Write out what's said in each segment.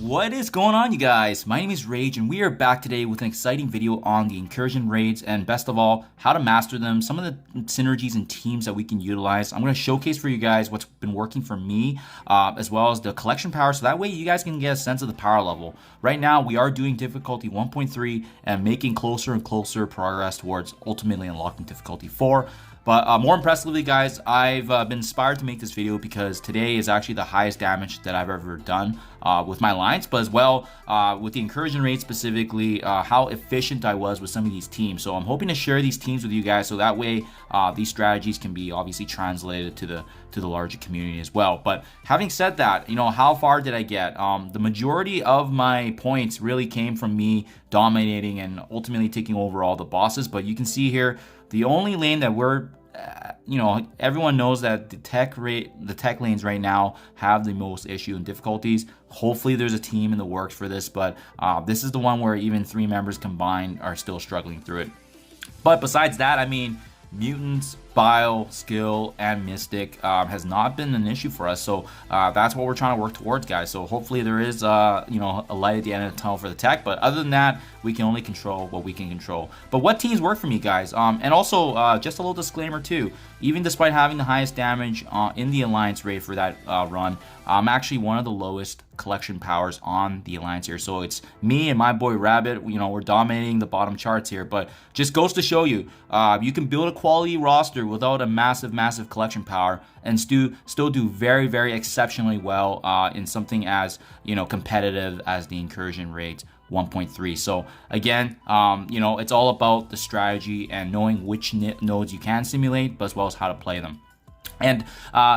What is going on, you guys? My name is Rayge and we are back today with an exciting video on the Incursion raids and best of all, how to master them, some of the synergies and teams that we can utilize. I'm going to showcase for you guys what's been working for me, as well as the collection power, so that way you guys can get a sense of the power level. Right now, we are doing difficulty 1.3 and making closer and closer progress towards ultimately unlocking difficulty 4. But more impressively, guys, I've been inspired to make this video because today is actually the highest damage that I've ever done with my lines, but as well with the Incursion rate specifically, how efficient I was with some of these teams. So I'm hoping to share these teams with you guys so that way these strategies can be obviously translated to the larger community as well. But having said that, you know, how far did I get? The majority of my points really came from me dominating and ultimately taking over all the bosses. But you can see here, the only lane that we're, you know, everyone knows that the tech lanes right now have the most issue and difficulties. Hopefully there's a team in the works for this, but this is the one where even 3 members combined are still struggling through it. But besides that, I mean, mutants, bile, skill, and mystic has not been an issue for us. So that's what we're trying to work towards, guys. So hopefully there is you know, a light at the end of the tunnel for the tech. But other than that, we can only control what we can control. But what teams work for me, guys? And also just a little disclaimer too. Even despite having the highest damage in the alliance raid for that run, I'm actually one of the lowest collection powers on the alliance here. So it's me and my boy Rabbit. You know, we're dominating the bottom charts here. But just goes to show you, you can build a quality roster without a massive collection power and still do very exceptionally well in something as, you know, competitive as the Incursion rate 1.3. So again, you know, it's all about the strategy and knowing which nodes you can simulate, but as well as how to play them. And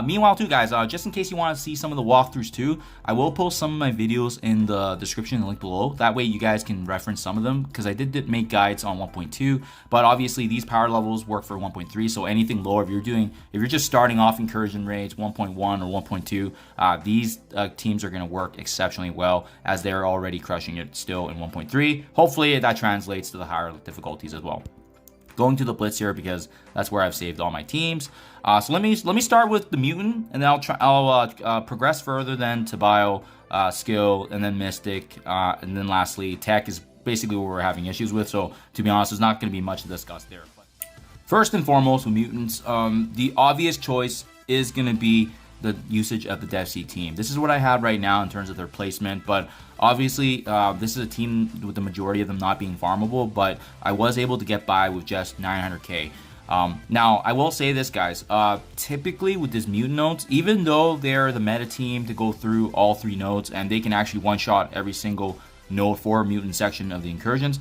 meanwhile too, guys, just in case you want to see some of the walkthroughs too, I will post some of my videos in the description and link below. That way you guys can reference some of them, because I did make guides on 1.2, but obviously these power levels work for 1.3. So anything lower, if you're just starting off Incursion raids 1.1 or 1.2, these teams are going to work exceptionally well, as they're already crushing it still in 1.3. Hopefully that translates to the higher difficulties as well. Going to the blitz here because that's where I've saved all my teams. So let me start with the mutant, and then I'll progress further then to bio, skill, and then mystic, and then lastly tech is basically what we're having issues with. So to be honest, there's not going to be much to discuss there. But first and foremost with mutants, the obvious choice is going to be the usage of the DevC team. This is what I have right now in terms of their placement, but obviously this is a team with the majority of them not being farmable, but I was able to get by with just 900k. Now I will say this, guys, typically with these mutant nodes, even though they're the meta team to go through all 3 nodes and they can actually one-shot every single node for mutant section of the Incursions,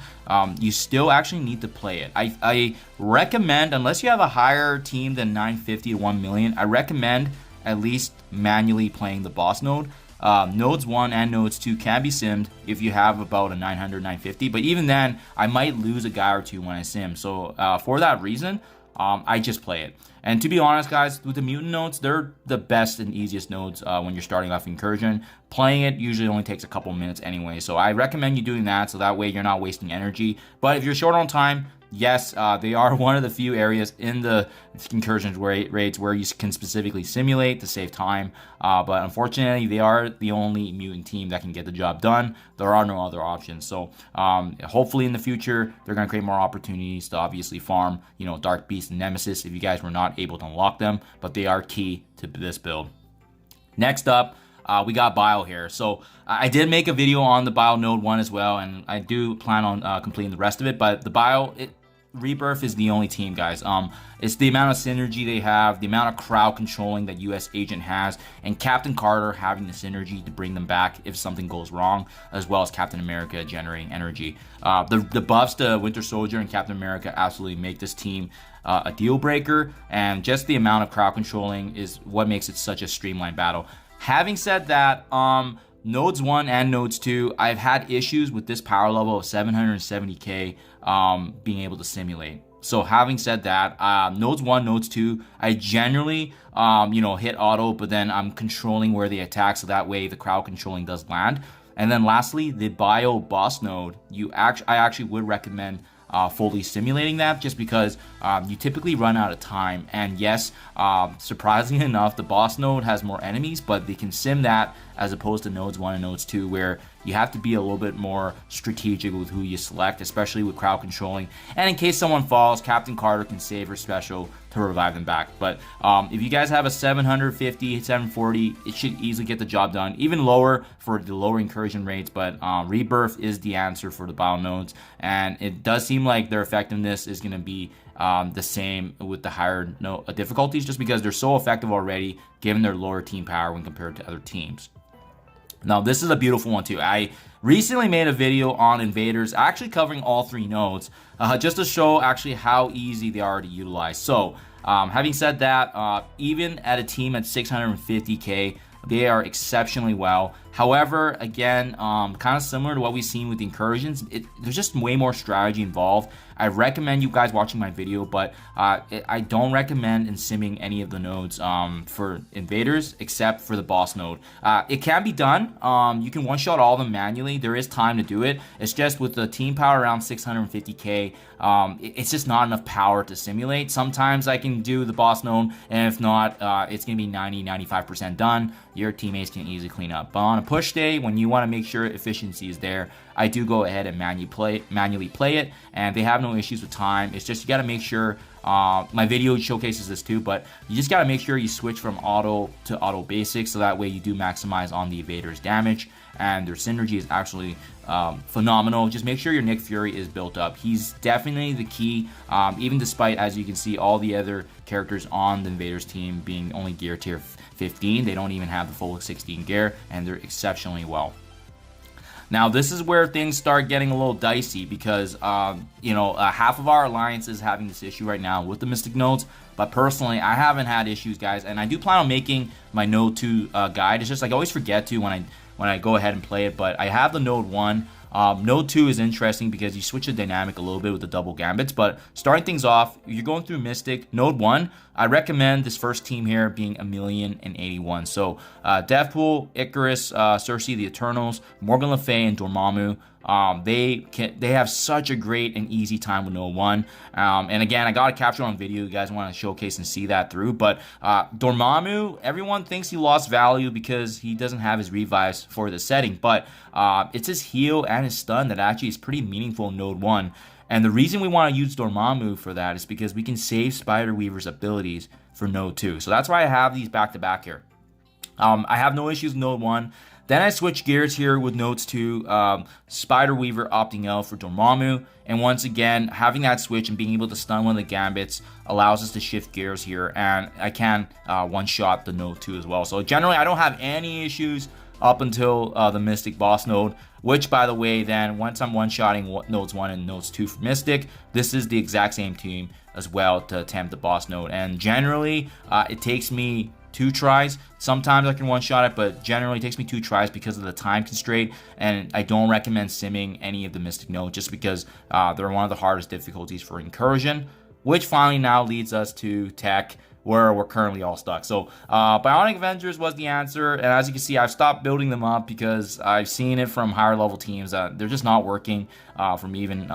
you still actually need to play it. I recommend, unless you have a higher team than 950 to 1 million, I recommend at least manually playing the boss node. Nodes 1 and nodes 2 can be simmed if you have about a 900, 950, but even then I might lose a guy or two when I sim. So for that reason, I just play it. And to be honest, guys, with the mutant nodes, they're the best and easiest nodes when you're starting off Incursion. Playing it usually only takes a couple minutes anyway, so I recommend you doing that so that way you're not wasting energy. But if you're short on time, yes, they are one of the few areas in the Incursion raids where you can specifically simulate to save time. But unfortunately, they are the only mutant team that can get the job done. There are no other options. So hopefully in the future, they're going to create more opportunities to obviously farm, you know, Dark Beast and Nemesis if you guys were not able to unlock them. But they are key to this build. Next up, we got Bile here. So I did make a video on the Bile node 1 as well, and I do plan on completing the rest of it. But the Bile Rebirth is the only team, guys. It's the amount of synergy they have, the amount of crowd controlling that US Agent has, and Captain Carter having the synergy to bring them back if something goes wrong, as well as Captain America generating energy. The buffs to Winter Soldier and Captain America absolutely make this team a deal breaker, and just the amount of crowd controlling is what makes it such a streamlined battle. Having said that, Nodes 1 and Nodes 2, I've had issues with this power level of 770k being able to simulate. So having said that, Nodes 1, Nodes 2, I generally, hit auto, but then I'm controlling where they attack, so that way the crowd controlling does land. And then lastly, the Bio Boss node, I actually would recommend fully simulating that, just because you typically run out of time. And yes, surprisingly enough, the boss node has more enemies, but they can sim that as opposed to nodes 1 and nodes 2, where you have to be a little bit more strategic with who you select, especially with crowd controlling. And in case someone falls, Captain Carter can save her special to revive them back. But if you guys have a 750, 740, it should easily get the job done. Even lower for the lower incursion rates, but Rebirth is the answer for the bio nodes. And it does seem like their effectiveness is going to be the same with the higher difficulties, just because they're so effective already, given their lower team power when compared to other teams. Now, this is a beautiful one too. I recently made a video on invaders, actually covering all 3 nodes, just to show actually how easy they are to utilize. So, having said that, even at a team at 650k, they are exceptionally well. However, again, kind of similar to what we've seen with the incursions, there's just way more strategy involved. I recommend you guys watching my video, but I don't recommend simming any of the nodes for invaders except for the boss node. It can be done. You can one-shot all of them manually. There is time to do it. It's just with the team power around 650k, it's just not enough power to simulate. Sometimes I can do the boss node, and if not, it's going to be 90-95% done. Your teammates can easily clean up. But on a push day, when you want to make sure efficiency is there, I do go ahead and manually play it, and they have no issues with time. It's just you got to make sure, my video showcases this too, but you just got to make sure you switch from auto to auto basic, so that way you do maximize on the invaders' damage, and their synergy is actually phenomenal. Just make sure your Nick Fury is built up. He's definitely the key, even despite, as you can see, all the other characters on the invaders team being only gear tier 15. They don't even have the full 16 gear, and they're exceptionally well. Now, this is where things start getting a little dicey, because half of our alliance is having this issue right now with the Mystic nodes, but personally, I haven't had issues, guys, and I do plan on making my node 2 guide. It's just like I always forget to when I go ahead and play it, but I have the node 1. Node 2 is interesting because you switch the dynamic a little bit with the double gambits, but starting things off, you're going through Mystic. Node 1, I recommend this first team here being 1,081. So Deathpool, Icarus, Cersei, the Eternals, Morgan Le Fay, and Dormammu. They have such a great and easy time with Node 1. And again, I got to capture on video. You guys want to showcase and see that through. But Dormammu, everyone thinks he lost value because he doesn't have his revives for the setting. But it's his heal and his stun that actually is pretty meaningful in Node 1. And the reason we want to use Dormammu for that is because we can save Spider-Weaver's abilities for Node 2. So that's why I have these back-to-back here. I have no issues with Node 1. Then I switch gears here with nodes 2, Spider-Weaver opting out for Dormammu. And once again, having that switch and being able to stun one of the gambits allows us to shift gears here. And I can one-shot the node 2 as well. So generally, I don't have any issues up until the Mystic boss node, which, by the way, then once I'm one-shotting nodes 1 and nodes 2 for Mystic, this is the exact same team as well to attempt the boss node. And generally, it takes me 2 tries. Sometimes I can one-shot it, but generally it takes me 2 tries because of the time constraint, and I don't recommend simming any of the Mystic nodes just because they're one of the hardest difficulties for Incursion, which finally now leads us to Tech, where we're currently all stuck. So Bionic Avengers was the answer, and as you can see, I've stopped building them up because I've seen it from higher level teams that they're just not working from even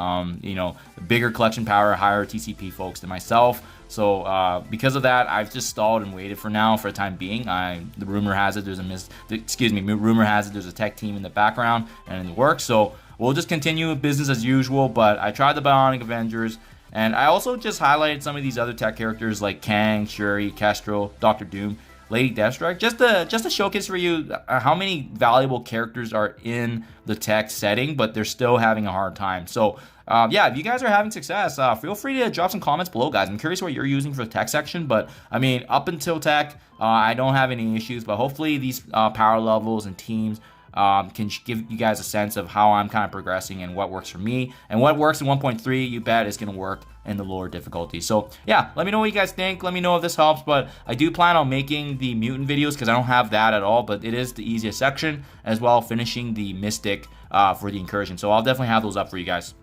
bigger collection power, higher TCP folks than myself. So because of that, I've just stalled and waited for now for the time being. The rumor has it there's a tech team in the background and in the works. So we'll just continue business as usual. But I tried the Bionic Avengers, and I also just highlighted some of these other tech characters like Kang, Shuri, Kestrel, Doctor Doom, Lady Deathstrike, just to showcase for you how many valuable characters are in the tech setting, but they're still having a hard time. So yeah, if you guys are having success, feel free to drop some comments below, guys. I'm curious what you're using for the tech section, but I mean, up until tech, I don't have any issues, but hopefully these power levels and teams can give you guys a sense of how I'm kind of progressing and what works for me, and what works in 1.3, you bet is going to work in the lower difficulty. So yeah, let me know what you guys think. Let me know if this helps, but I do plan on making the mutant videos because I don't have that at all, but it is the easiest section, as well finishing the Mystic for the Incursion. So I'll definitely have those up for you guys.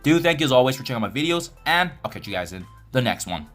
Dude, thank you as always for checking out my videos, and I'll catch you guys in the next one.